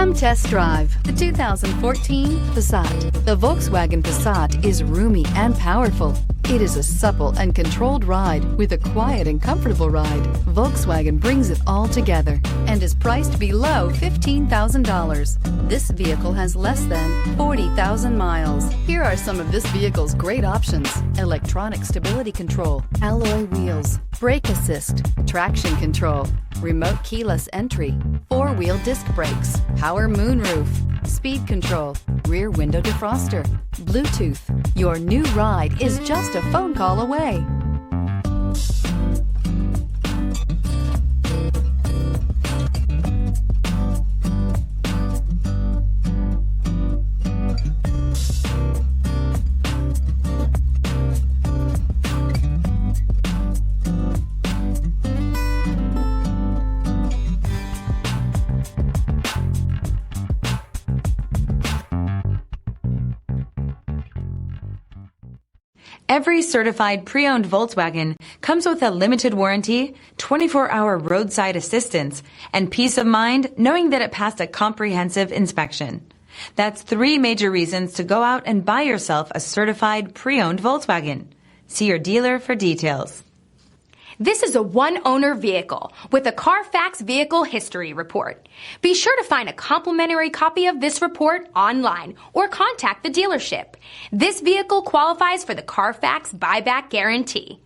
Come test drive the 2014 Passat. The Volkswagen Passat is roomy and powerful. It is a supple and controlled ride with a quiet and comfortable ride. Volkswagen brings it all together and is priced below $15,000. This vehicle has less than 40,000 miles. Here are some of this vehicle's great options: electronic stability control, alloy wheels, brake assist, traction control, remote keyless entry, four-wheel disc brakes, power moonroof, speed control, rear window defroster, Bluetooth. Your new ride is just a phone call away. Every certified pre-owned Volkswagen comes with a limited warranty, 24-hour roadside assistance, and peace of mind knowing that it passed a comprehensive inspection. That's 3 major reasons to go out and buy yourself a certified pre-owned Volkswagen. See your dealer for details. This is a one-owner vehicle with a CARFAX Vehicle History Report. Be sure to find a complimentary copy of this report online or contact the dealership. This vehicle qualifies for the CARFAX Buyback Guarantee.